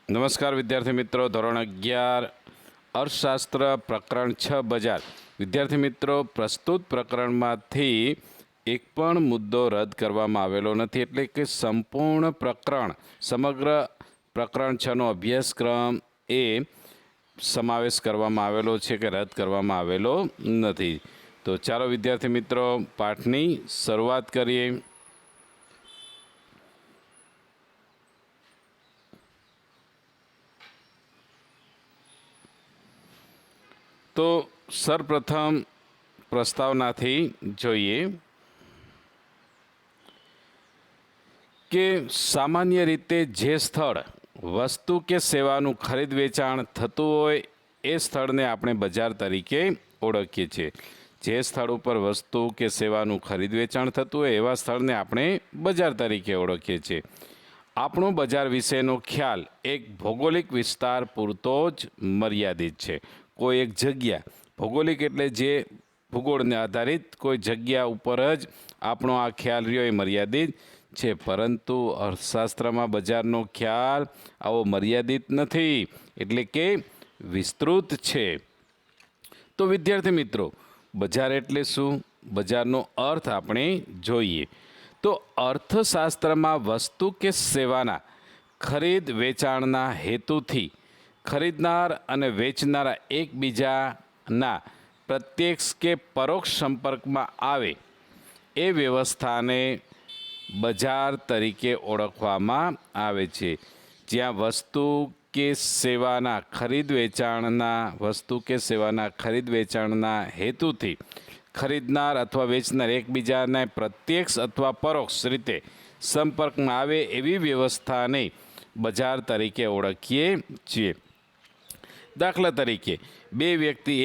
નમસ્કાર વિદ્યાર્થી મિત્રો, ધોરણ 11 અર્થશાસ્ત્ર પ્રકરણ 6 બજાર. વિદ્યાર્થી મિત્રો, પ્રસ્તુત પ્રકરણમાંથી એક પણ મુદ્દો રદ કરવામાં આવેલો નથી, એટલે કે સંપૂર્ણ પ્રકરણ, સમગ્ર પ્રકરણ 6નો અભ્યાસક્રમ એ સમાવેશ કરવામાં આવેલો છે કે રદ કરવામાં આવેલો નથી. તો ચાલો વિદ્યાર્થી મિત્રો, પાઠની શરૂઆત કરીએ. તો સર્વપ્રથમ પ્રસ્તાવનાથી જોઈએ કે સામાન્ય રીતે જે સ્થળ વસ્તુ કે સેવાનું ખરીદ વેચાણ થતું હોય એ સ્થળને આપણે બજાર તરીકે ઓળખીએ છીએ. જે સ્થળ ઉપર વસ્તુ કે સેવાનું ખરીદ વેચાણ થતું હોય એવા સ્થળને આપણે બજાર તરીકે ઓળખીએ છીએ. આપણો બજાર વિશેનો ખ્યાલ એક ભૌગોલિક વિસ્તાર પૂરતો જ મર્યાદિત છે. કોઈ એક જગ્યા, ભૌગોલિક એટલે જે ભૂગોળને આધારિત કોઈ જગ્યા ઉપર જ આપણો આ ખ્યાલ રહ્યો એ મર્યાદિત છે. પરંતુ અર્થશાસ્ત્રમાં બજારનો ખ્યાલ આવો મર્યાદિત નથી, એટલે કે વિસ્તૃત છે. તો વિદ્યાર્થી મિત્રો, બજાર એટલે શું? બજારનો અર્થ આપણે જોઈએ તો અર્થશાસ્ત્રમાં વસ્તુ કે સેવાના ખરીદ વેચાણના હેતુથી ખરીદનાર અને વેચનારા એકબીજાના પ્રત્યક્ષ કે પરોક્ષ સંપર્કમાં આવે એ વ્યવસ્થાને બજાર તરીકે ઓળખવામાં આવે છે. જ્યાં વસ્તુ કે સેવાના ખરીદ વેચાણના હેતુથી ખરીદનાર અથવા વેચનાર એકબીજાના પ્રત્યક્ષ અથવા પરોક્ષ રીતે સંપર્કમાં આવે એવી વ્યવસ્થાને બજાર તરીકે ઓળખીએ છીએ. દાખલા તરીકે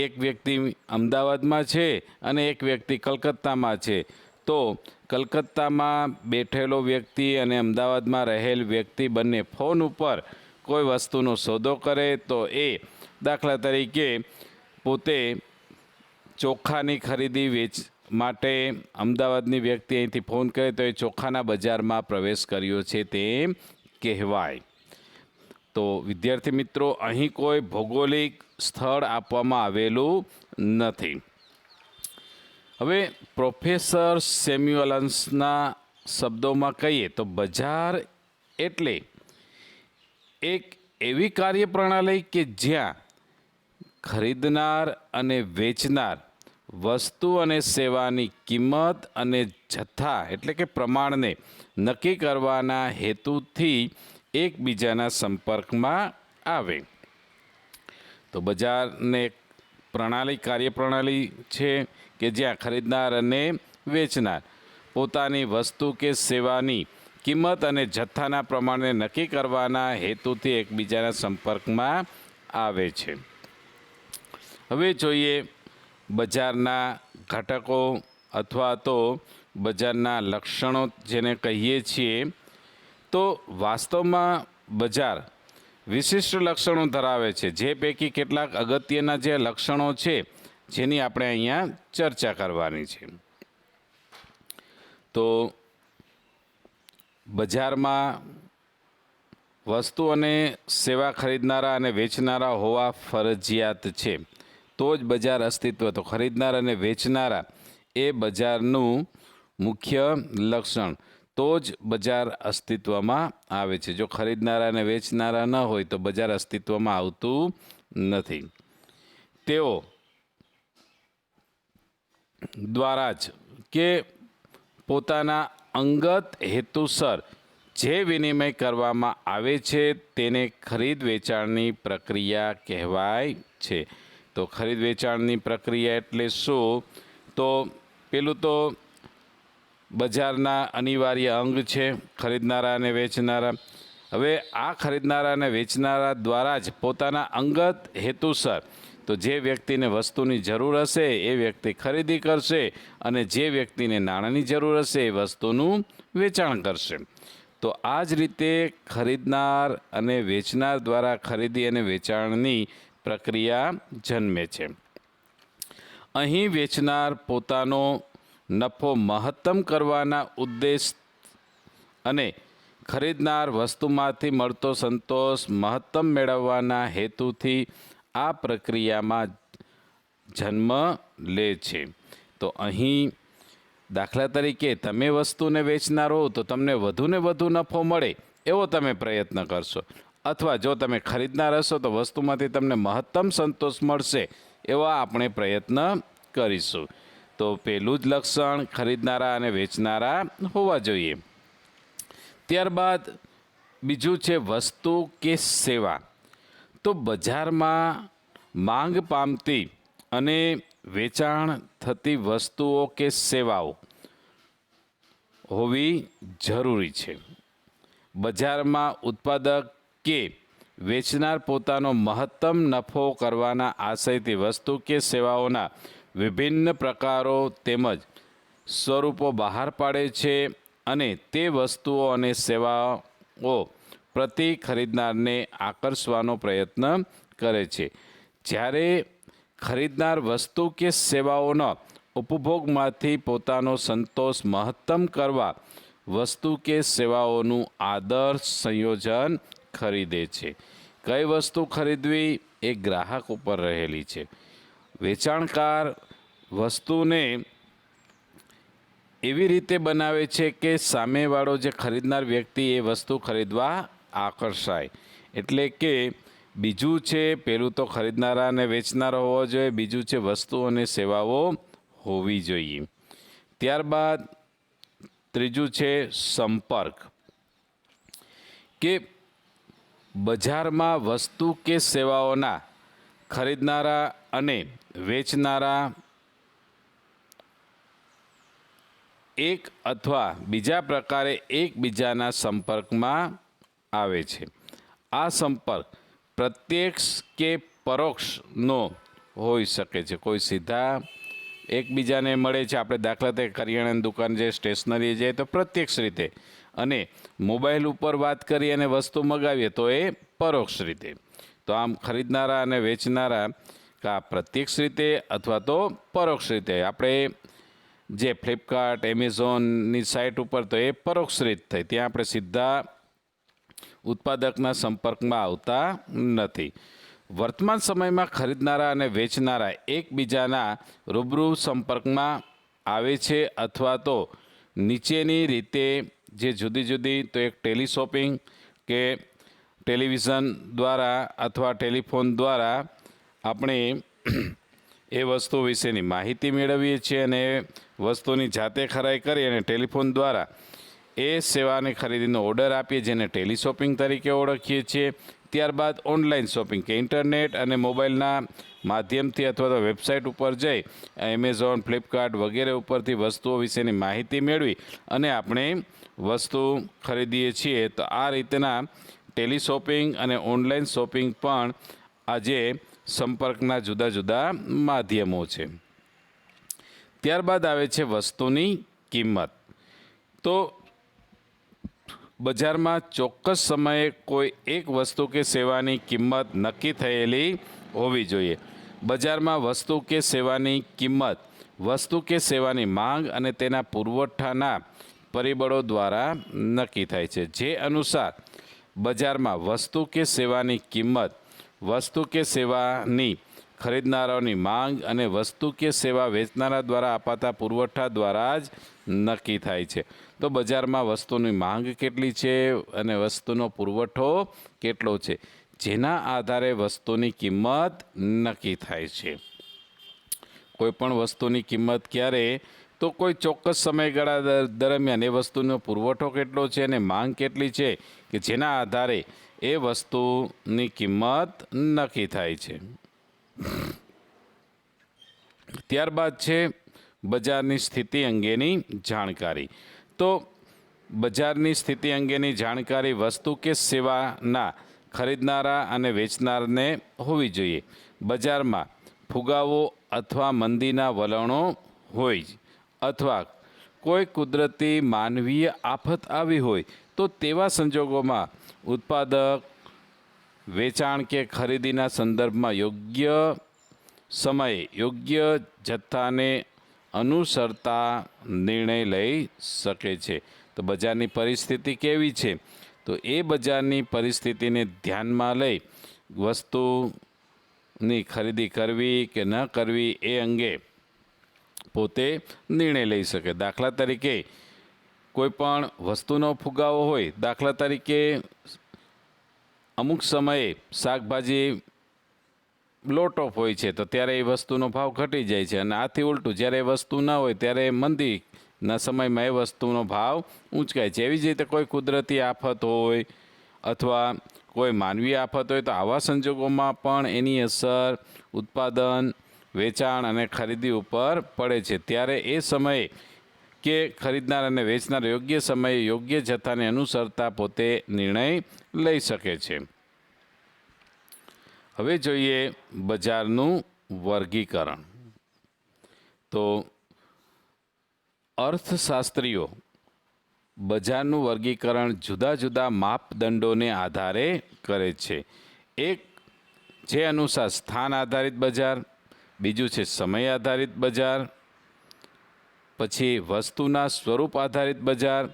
એક વ્યક્તિ અમદાવાદમાં છે અને એક વ્યક્તિ કલકત્તામાં છે. તો કલકત્તામાં બેઠેલો વ્યક્તિ અને અમદાવાદમાં રહેલ વ્યક્તિ બંને ફોન ઉપર કોઈ વસ્તુનો સોદો કરે તો એ દાખલા તરીકે પોતે ચોખાની ખરીદી માટે અમદાવાદની વ્યક્તિ અહીંથી ફોન કરે તો એ ચોખાના બજારમાં પ્રવેશ કર્યો છે તેમ કહેવાય. તો વિદ્યાર્થી મિત્રો, અહીં કોઈ ભૌગોલિક સ્થળ આપવામાં આવેલું નથી. હવે પ્રોફેસર સેમ્યુઅલ્સના શબ્દોમાં કહીએ તો બજાર એટલે એક એવી કાર્યપ્રણાલી કે જ્યાં ખરીદનાર અને વેચનાર વસ્તુ અને સેવાની કિંમત અને જથ્થા એટલે કે પ્રમાણને નક્કી કરવાના હેતુથી એકબીજાના સંપર્કમાં આવે. તો બજારને એક કાર્યપ્રણાલી છે કે જ્યાં ખરીદનાર અને વેચનાર પોતાની વસ્તુ કે સેવાની કિંમત અને જથ્થાના પ્રમાણને નક્કી કરવાના હેતુથી એકબીજાના સંપર્કમાં આવે છે. હવે જોઈએ બજારના ઘટકો અથવા તો બજારના લક્ષણો જેને કહીએ છીએ. તો વાસ્તવમાં બજાર વિશિષ્ટ લક્ષણો ધરાવે છે, જે પૈકી કેટલાક અગત્યના જે લક્ષણો છે જેની આપણે અહીંયા ચર્ચા કરવાની છે. તો બજારમાં વસ્તુ અને સેવા ખરીદનારા અને વેચનારા હોવા ફરજિયાત છે, તો જ બજાર અસ્તિત્વ. તો ખરીદનાર અને વેચનારા એ બજારનું મુખ્ય લક્ષણ, તો જ બજાર અસ્તિત્વમાં આવે છે. જો ખરીદનારા અને વેચનારા ન હોય તો બજાર અસ્તિત્વમાં આવતું નથી. તેઓ દ્વારા જ કે પોતાના અંગત હેતુસર જે વિનિમય કરવામાં આવે છે તેને ખરીદ વેચાણની પ્રક્રિયા કહેવાય છે. તો ખરીદ વેચાણની પ્રક્રિયા એટલે શું? તો પેલું તો બજારના અનિવાર્ય અંગ છે ખરીદનારા અને વેચનારા. હવે આ ખરીદનારા અને વેચનારા દ્વારા જ પોતાના અંગત હેતુસર, તો જે વ્યક્તિને વસ્તુની જરૂર હશે એ વ્યક્તિ ખરીદી કરશે અને જે વ્યક્તિને નાણાંની જરૂર હશે એ વસ્તુનું વેચાણ કરશે. તો આ જ રીતે ખરીદનાર અને વેચનાર દ્વારા ખરીદી અને વેચાણની પ્રક્રિયા જન્મે છે. અહીં વેચનાર પોતાનો નફો મહત્તમ કરવાના ઉદ્દેશ અને ખરીદનાર વસ્તુમાંથી મળતો સંતોષ મહત્તમ મેળવવાના હેતુથી આ પ્રક્રિયામાં જન્મ લે છે. તો અહીં દાખલા તરીકે તમે વસ્તુને વેચનાર હો તો તમને વધુને વધુ નફો મળે એવો તમે પ્રયત્ન કરશો, અથવા જો તમે ખરીદનાર હશો તો વસ્તુમાંથી તમને મહત્તમ સંતોષ મળશે એવા આપણે પ્રયત્ન કરીશું. તો પહેલું જ લક્ષણ ખરીદનારા અને વેચનારા હોવા જોઈએ. ત્યારબાદ બીજું છે વસ્તુ કે સેવા. તો બજારમાં માંગ પામતી અને વેચાણ થતી વસ્તુઓ કે સેવાઓ હોવી જરૂરી છે. બજારમાં ઉત્પાદક કે વેચનાર પોતાનો મહત્તમ નફો કરવાના આશયથી વસ્તુ કે સેવાઓના વિભિન્ન પ્રકારો તેમજ સ્વરૂપો બહાર પાડે છે અને તે વસ્તુઓ અને સેવાઓ પ્રતિ ખરીદનારને આકર્ષવાનો પ્રયત્ન કરે છે. જ્યારે ખરીદનાર વસ્તુ કે સેવાઓના ઉપભોગમાંથી પોતાનો સંતોષ મહત્તમ કરવા વસ્તુ કે સેવાઓનું આદર્શ સંયોજન ખરીદે છે. કઈ વસ્તુ ખરીદવી એ ગ્રાહક ઉપર રહેલી છે. વેચાણકાર વસ્તુને એવી રીતે બનાવે છે કે સામેવાળો જે ખરીદનાર વ્યક્તિ એ વસ્તુ ખરીદવા આકર્ષાય. એટલે કે બીજું છે, પેલું તો ખરીદનારા અને વેચનારા હોવો જોઈએ, બીજું છે વસ્તુ અને સેવાઓ હોવી જોઈએ. ત્યારબાદ ત્રીજું છે સંપર્ક, કે બજારમાં વસ્તુ કે સેવાઓના ખરીદનારા અને વેચનારા એક અથવા બીજા પ્રકારે એકબીજાના સંપર્કમાં આવે છે. આ સંપર્ક પ્રત્યક્ષ કે પરોક્ષનો હોઈ શકે છે. કોઈ સીધા એકબીજાને મળે છે, આપણે દાખલા તરીકે કરિયાણાની દુકાન જે સ્ટેશનરી જાય તો પ્રત્યક્ષ રીતે, અને મોબાઈલ ઉપર વાત કરી અને વસ્તુ મગાવીએ તો એ પરોક્ષ રીતે. તો આમ ખરીદનારા અને વેચનારા કા પ્રત્યક્ષ રીતે અથવા તો પરોક્ષ રીતે. આપણે જે ફ્લિપકાર્ટ, એમેઝોનની સાઇટ ઉપર તો એ પરોક્ષ રીત થઈ, ત્યાં આપણે સીધા ઉત્પાદકના સંપર્કમાં આવતા નથી. વર્તમાન સમયમાં ખરીદનારા અને વેચનારા એકબીજાના રૂબરૂ સંપર્કમાં આવે છે, અથવા તો નીચેની રીતે જે જુદી જુદી, તો એક ટેલિશોપિંગ કે ટેલિવિઝન દ્વારા અથવા ટેલિફોન દ્વારા આપણે એ વસ્તુ વિશેની માહિતી મેળવીએ છીએ અને એ વસ્તુની જાતે ખરાઈ કરી અને ટેલિફોન દ્વારા એ સેવાને ખરીદીનો ઓર્ડર આપીએ, જેને ટેલિશોપિંગ તરીકે ઓળખીએ છીએ. ત્યારબાદ ઓનલાઈન શોપિંગ કે ઇન્ટરનેટ અને મોબાઈલના માધ્યમથી અથવા તો વેબસાઇટ ઉપર જઈ એમેઝોન, ફ્લિપકાર્ટ વગેરે ઉપરથી વસ્તુઓ વિશેની માહિતી મેળવી અને આપણે વસ્તુ ખરીદીએ છીએ. તો આ રીતના ટેલિશોપિંગ અને ઓનલાઈન શોપિંગ પણ આજે સંપર્કના જુદા જુદા માધ્યમો છે. ત્યારબાદ આવે છે વસ્તુની કિંમત. તો બજારમાં ચોક્કસ સમયે કોઈ એક વસ્તુ કે સેવાની કિંમત નક્કી થયેલી હોવી જોઈએ. બજારમાં વસ્તુ કે સેવાની કિંમત વસ્તુ કે સેવાની માંગ અને તેના પુરવઠાના પરિબળો દ્વારા નક્કી થાય છે. જે અનુસાર બજારમાં વસ્તુ કે સેવાની કિંમત વસ્તુ કે સેવાની ખરીદનારાઓની માંગ અને વસ્તુ કે સેવા વેચનારા દ્વારા અપાતા પુરવઠા દ્વારા જ નક્કી થાય છે. તો બજારમાં વસ્તુની માંગ કેટલી છે અને વસ્તુનો પુરવઠો કેટલો છે, જેના આધારે વસ્તુની કિંમત નક્કી થાય છે. કોઈ પણ વસ્તુની કિંમત ક્યારે, તો કોઈ ચોક્કસ સમયગાળા દરમિયાન એ વસ્તુનો પુરવઠો કેટલો છે અને માંગ કેટલી છે, કે જેના આધારે એ વસ્તુની કિંમત નક્કી થાય છે. ત્યારબાદ છે બજારની સ્થિતિ અંગેની જાણકારી. તો બજારની સ્થિતિ અંગેની જાણકારી વસ્તુ કે સેવાના ખરીદનારા અને વેચનારને હોવી જોઈએ. બજારમાં ફુગાવો અથવા મંદીના વલણો હોય અથવા કોઈ કુદરતી માનવીય આફત આવી હોય તો તેવા સંજોગોમાં ઉત્પાદક વેચાણ કે ખરીદીના સંદર્ભમાં યોગ્ય સમયે યોગ્ય જથ્થાને અનુસરતા નિર્ણય લઈ શકે છે. તો બજારની પરિસ્થિતિ કેવી છે, તો એ બજારની પરિસ્થિતિને ધ્યાનમાં લઈ વસ્તુની ખરીદી કરવી કે ન કરવી એ અંગે પોતે નિર્ણય લઈ શકે. દાખલા તરીકે કોઈ પણ વસ્તુનો ફુગાવો હોય, દાખલા તરીકે અમુક સમયે શાકભાજી લોટ ઓફ હોય છે તો ત્યારે એ વસ્તુનો ભાવ ઘટી જાય છે, અને આથી ઉલટું જ્યારે એ વસ્તુ ન હોય ત્યારે મંદીના સમયમાં એ વસ્તુનો ભાવ ઊંચકાય છે. એવી જ રીતે કોઈ કુદરતી આફત હોય અથવા કોઈ માનવીય આફત હોય તો આવા સંજોગોમાં પણ એની અસર ઉત્પાદન, વેચાણ અને ખરીદી ઉપર પડે છે. ત્યારે એ સમયે કે ખરીદનાર અને વેચનાર યોગ્ય સમયે યોગ્ય જથ્થાને અનુસરતા પોતે નિર્ણય લઈ શકે છે. હવે જોઈએ બજારનું વર્ગીકરણ. તો અર્થશાસ્ત્રીઓ બજારનું વર્ગીકરણ જુદા જુદા માપદંડોને આધારે કરે છે. એક જે અનુસાર સ્થાન આધારિત બજાર, બીજું છે સમય આધારિત બજાર, પછી વસ્તુના સ્વરૂપ આધારિત બજાર,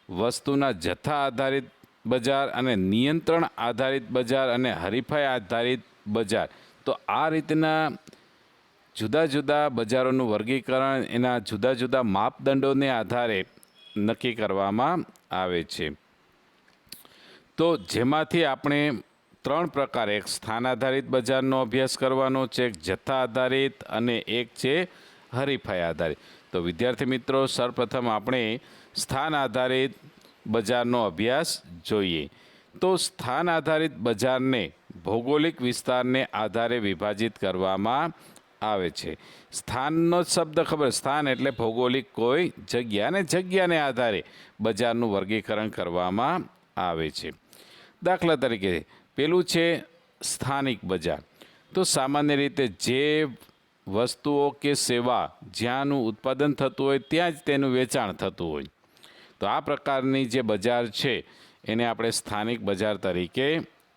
વસ્તુના જથ્થા આધારિત બજાર અને નિયંત્રણ આધારિત બજાર અને હરીફાઈ આધારિત બજાર. તો આ રીતના જુદા જુદા બજારોનું વર્ગીકરણ એના જુદા જુદા માપદંડોને આધારે નક્કી કરવામાં આવે છે. તો જેમાંથી આપણે 3 પ્રકાર, એક સ્થાન આધારિત બજારનો અભ્યાસ કરવાનો છે, એક જથ્થા આધારિત અને એક છે હરીફાઈ આધારિત. તો વિદ્યાર્થી મિત્રો, સૌપ્રથમ આપણે સ્થાન આધારિત બજારનો અભ્યાસ જોઈએ. તો સ્થાન આધારિત બજારને ભૌગોલિક વિસ્તારને આધારે વિભાજિત કરવામાં આવે છે. સ્થાનનો શબ્દ ખબર, સ્થાન એટલે ભૌગોલિક કોઈ જગ્યા, અને જગ્યાને આધારે બજારનું વર્ગીકરણ કરવામાં આવે છે. દાખલા તરીકે પેલું છે સ્થાનિક બજાર. તો સામાન્ય રીતે જે વસ્તુઓ કે સેવા જ્યાંનું ઉત્પાદન થતું હોય ત્યાં જ તેનું વેચાણ થતું હોય, તો આ પ્રકારની જે બજાર છે એને આપણે સ્થાનિક બજાર તરીકે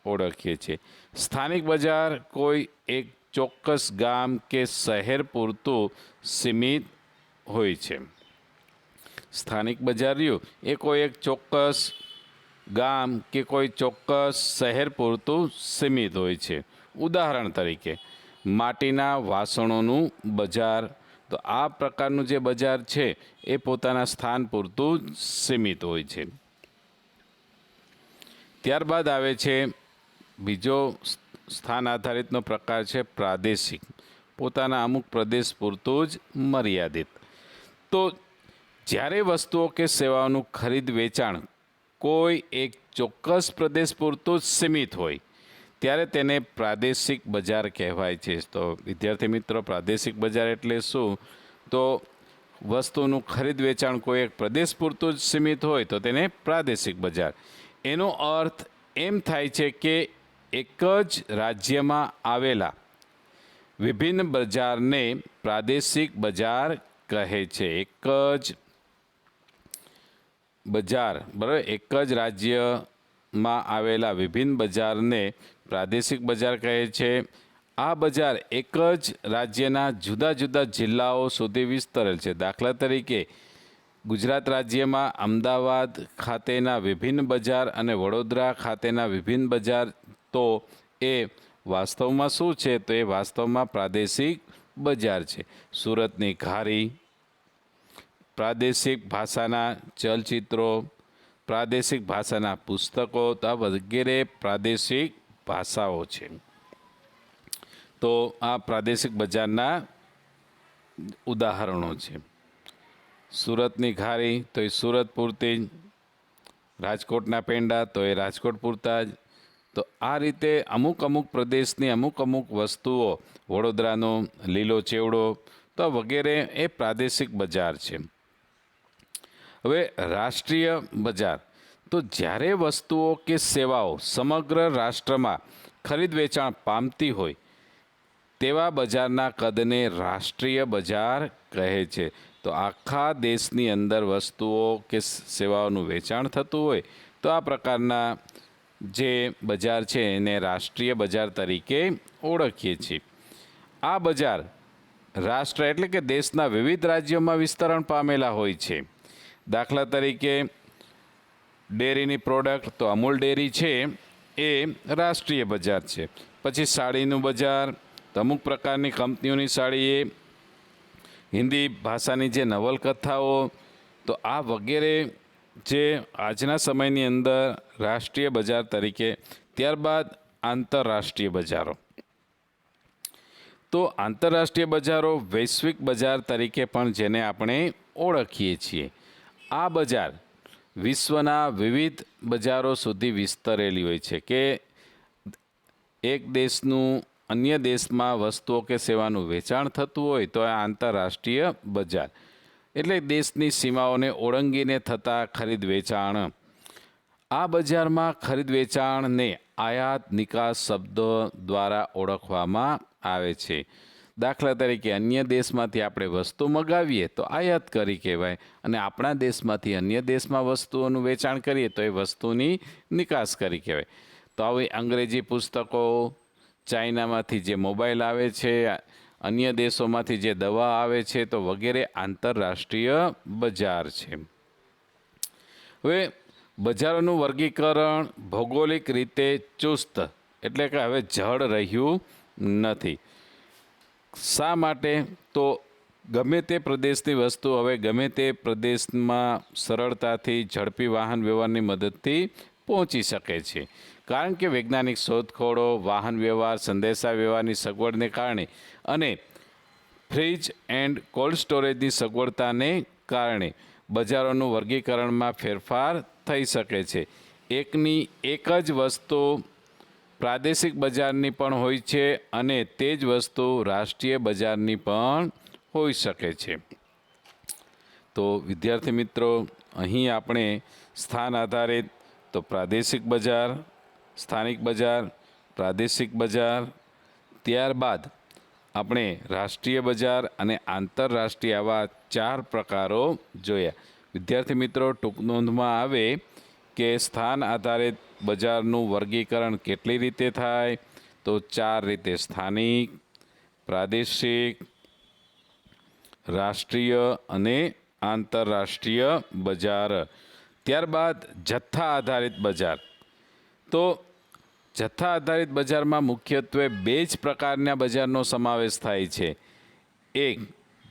ઓળખીએ છીએ. સ્થાનિક બજાર કોઈ એક ચોક્કસ ગામ કે શહેર પૂરતું સીમિત હોય છે. સ્થાનિક બજાર રહ્યું એ કોઈ એક ચોક્કસ ગામ કે કોઈ ચોક્કસ શહેર પૂરતું સીમિત હોય છે. ઉદાહરણ તરીકે માટીના વાસણોનું બજાર, તો આ પ્રકારનું જે બજાર છે એ પોતાના સ્થાન પૂરતું સીમિત હોય છે. ત્યારબાદ આવે છે બીજો સ્થાન આધારિતનો પ્રકાર છે પ્રાદેશિક, પોતાના અમુક પ્રદેશ પૂરતું જ મર્યાદિત. તો જ્યારે વસ્તુઓ કે સેવાઓનું ખરીદ વેચાણ કોઈ એક ચોક્કસ પ્રદેશ પૂરતું જ સીમિત હોય ત્યારે તેને પ્રાદેશિક બજાર કહેવાય છે. તો વિદ્યાર્થી મિત્રો, પ્રાદેશિક બજાર એટલે શું? તો વસ્તુનું ખરીદ વેચાણ કોઈ એક પ્રદેશ પૂરતું જ સીમિત હોય તો તેને પ્રાદેશિક બજાર. એનો અર્થ એમ થાય છે કે એક જ રાજ્યમાં આવેલા વિભિન્ન બજારને પ્રાદેશિક બજાર કહે છે. એક જ બજાર, બરાબર, એક જ રાજ્યમાં આવેલા વિભિન્ન બજારને પ્રાદેશિક બજાર કહે છે. આ બજાર એક જ રાજ્યના જુદા જુદા જિલ્લાઓ સુધી વિસ્તરેલ છે. દાખલા તરીકે ગુજરાત રાજ્યમાં અમદાવાદ ખાતેના વિભિન્ન બજાર અને વડોદરા ખાતેના વિભિન્ન બજાર, તો એ વાસ્તવમાં શું છે? તો એ વાસ્તવમાં પ્રાદેશિક બજાર છે. સુરતની ઘારી, પ્રાદેશિક ભાષાના ચલચિત્રો, પ્રાદેશિક ભાષાના પુસ્તકો, તો આ વગેરે પ્રાદેશિક ભાષાઓ છે. તો આ પ્રાદેશિક બજારના ઉદાહરણો છે. સુરતની ઘારી તો એ સુરત પૂરતી જ, રાજકોટના પેંડા તો એ રાજકોટ પૂરતા જ. તો આ રીતે અમુક અમુક પ્રદેશની અમુક અમુક વસ્તુઓ, વડોદરાનો લીલો ચેવડો, તો વગેરે એ પ્રાદેશિક બજાર છે. હવે રાષ્ટ્રીય બજાર, તો જ્યારે વસ્તુઓ કે સેવાઓ સમગ્ર રાષ્ટ્રમાં ખરીદ વેચાણ પામતી હોય તેવા બજારના કદને રાષ્ટ્રીય બજાર કહે છે. તો આખા દેશની અંદર વસ્તુઓ કે સેવાઓનું વેચાણ થતું હોય તો આ પ્રકારના જે બજાર છે એને રાષ્ટ્રીય બજાર તરીકે ઓળખીએ છીએ. આ બજાર રાષ્ટ્ર એટલે કે દેશના વિવિધ રાજ્યોમાં વિસ્તરણ પામેલા હોય છે. દાખલા તરીકે ડેરીની પ્રોડક્ટ તો અમૂલ ડેરી છે એ રાષ્ટ્રીય બજાર છે. પછી સાડીનું બજાર, તો અમુક પ્રકારની કંપનીઓની સાડી, એ હિન્દી ભાષાની જે નવલકથાઓ, તો આ વગેરે જે આજના સમયની અંદર રાષ્ટ્રીય બજાર તરીકે. ત્યારબાદ આંતરરાષ્ટ્રીય બજારો. તો આંતરરાષ્ટ્રીય બજારો વૈશ્વિક બજાર તરીકે પણ જેને આપણે ઓળખીએ છીએ. આ બજાર વિશ્વના વિવિધ બજારો સુધી વિસ્તરેલી હોય છે કે એક દેશનું અન્ય દેશમાં વસ્તુઓ કે સેવાનું વેચાણ થતું હોય તો આ આંતરરાષ્ટ્રીય બજાર એટલે દેશની સીમાઓને ઓળંગીને થતા ખરીદ વેચાણ. આ બજારમાં ખરીદ વેચાણને આયાત નિકાસ શબ્દો દ્વારા ઓળખવામાં આવે છે. દાખલા તરીકે અન્ય દેશમાંથી આપણે વસ્તુ મગાવીએ તો આયાત કરી કહેવાય, અને આપણા દેશમાંથી અન્ય દેશમાં વસ્તુઓનું વેચાણ કરીએ તો એ વસ્તુની નિકાસ કરી કહેવાય. તો આવી અંગ્રેજી પુસ્તકો, ચાઇનામાંથી જે મોબાઈલ આવે છે, અન્ય દેશોમાંથી જે દવા આવે છે, તો વગેરે આંતરરાષ્ટ્રીય બજાર છે. હવે બજારોનું વર્ગીકરણ ભૌગોલિક રીતે ચુસ્ત એટલે કે હવે જડ રહ્યું નથી. શા માટે? તો ગમે તે પ્રદેશની વસ્તુ હવે ગમે તે પ્રદેશમાં સરળતાથી ઝડપી વાહન વ્યવહારની મદદથી પહોંચી શકે છે. કારણ કે વૈજ્ઞાનિક શોધખોળો, વાહન વ્યવહાર, સંદેશા વ્યવહારની સગવડને કારણે અને ફ્રીજ એન્ડ કોલ્ડ સ્ટોરેજની સગવડતાને કારણે બજારોનું વર્ગીકરણમાં ફેરફાર થઈ શકે છે. એકની એક જ વસ્તુ પ્રાદેશિક બજારની પણ હોય છે અને તે જ વસ્તુ રાષ્ટ્રીય બજારની પણ હોઈ શકે છે. તો વિદ્યાર્થી મિત્રો, અહીં આપણે સ્થાન આધારિત તો પ્રાદેશિક બજાર, સ્થાનિક બજાર, પ્રાદેશિક બજાર, ત્યારબાદ આપણે રાષ્ટ્રીય બજાર અને આંતરરાષ્ટ્રીય આવા 4 પ્રકારો જોયા. વિદ્યાર્થી મિત્રો, ટૂંક નોંધમાં આવે કે સ્થાન આધારિત બજારનું વર્ગીકરણ કેટલી રીતે થાય? તો 4 રીતે: સ્થાનિક, પ્રાદેશિક, રાષ્ટ્રીય અને આંતરરાષ્ટ્રીય બજાર. ત્યારબાદ જથ્થા આધારિત બજાર. તો જથ્થા આધારિત બજારમાં મુખ્યત્વે 2 જ પ્રકારના બજારનો સમાવેશ થાય છે. એક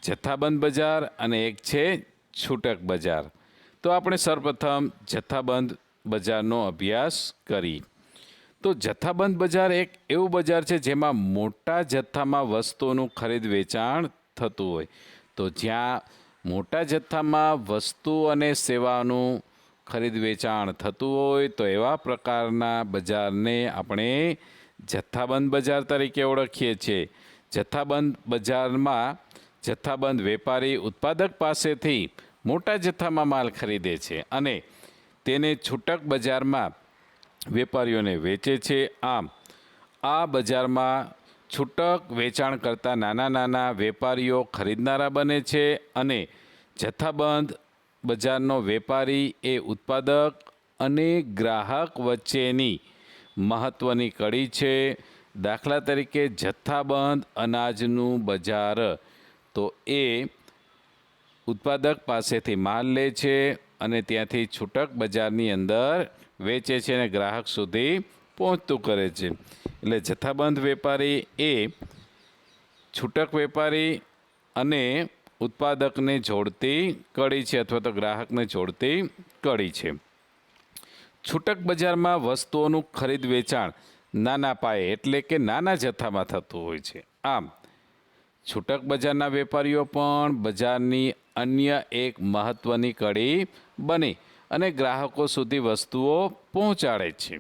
જથ્થાબંધ બજાર અને એક છે છૂટક બજાર. તો આપણે સર્વપ્રથમ જથ્થાબંધ બજારનો અભ્યાસ કરી. તો જથ્થાબંધ બજાર એક એવું બજાર છે જેમાં મોટા જથ્થામાં વસ્તુઓનું ખરીદ વેચાણ થતું હોય. તો જ્યાં મોટા જથ્થામાં વસ્તુ અને સેવાનું ખરીદ વેચાણ થતું હોય તો એવા પ્રકારના બજારને આપણે જથ્થાબંધ બજાર તરીકે ઓળખીએ છીએ. જથ્થાબંધ બજારમાં જથ્થાબંધ વેપારી ઉત્પાદક પાસેથી મોટા જથ્થામાં માલ ખરીદે છે અને તેને છૂટક બજારમાં વેપારીઓને વેચે છે. આમ આ બજારમાં છૂટક વેચાણ કરતા નાના નાના વેપારીઓ ખરીદનારા બને છે અને જથ્થાબંધ બજારનો વેપારી એ ઉત્પાદક અને ગ્રાહક વચ્ચેની મહત્ત્વની કડી છે. દાખલા તરીકે જથ્થાબંધ અનાજનું બજાર, તો એ ઉત્પાદક પાસેથી માલ લે છે અને ત્યાંથી છૂટક બજારની અંદર વેચે છે અને ગ્રાહક સુધી પહોંચતું કરે છે. એટલે જથ્થાબંધ વેપારી એ છૂટક વેપારી અને ઉત્પાદકને જોડતી કડી છે અથવા તો ગ્રાહકને જોડતી કડી છે. છૂટક બજારમાં વસ્તુઓનું ખરીદ વેચાણ નાના પાયે એટલે કે નાના જથ્થામાં થતું હોય છે. આમ છૂટક બજારના વેપારીઓ પણ બજારની અન્ય એક મહત્ત્વની કડી બની અને ગ્રાહકો સુધી વસ્તુઓ પહોંચાડે છે.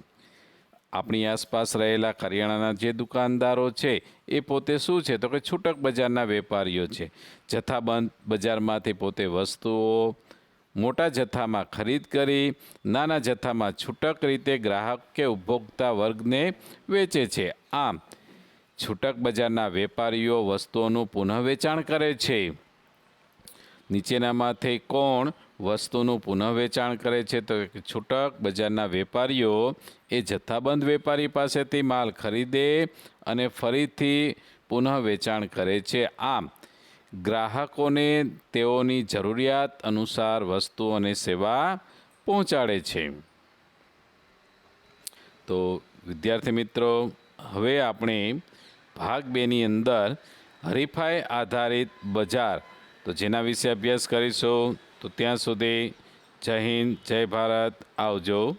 આપણી આસપાસ રહેલા કરિયાણાના જે દુકાનદારો છે એ પોતે શું છે? તો કે છૂટક બજારના વેપારીઓ છે. જથ્થાબંધ બજારમાંથી પોતે વસ્તુઓ મોટા જથ્થામાં ખરીદ કરી નાના જથ્થામાં છૂટક રીતે ગ્રાહક કે ઉપભોક્તા વર્ગને વેચે છે. આમ છૂટક બજારના વેપારીઓ વસ્તુઓનું પુનઃવેચાણ કરે છે. નીચેનામાંથી કોણ વસ્તુનું પુનઃવેચાણ કરે છે? તો છૂટક બજારના વેપારીઓ એ જથ્થાબંધ વેપારી પાસેથી માલ ખરીદે અને ફરીથી પુનઃવેચાણ કરે છે. આમ ગ્રાહકોને તેઓની જરૂરિયાત અનુસાર વસ્તુ અને સેવા પહોંચાડે છે. તો વિદ્યાર્થી મિત્રો, હવે આપણે ભાગ 2ની અંદર હરીફાઈ આધારિત બજાર તો જેના વિશે અભ્યાસ કરીશું. તો ત્યાં સુધી જય હિન્દ, જય ભારત, આવજો.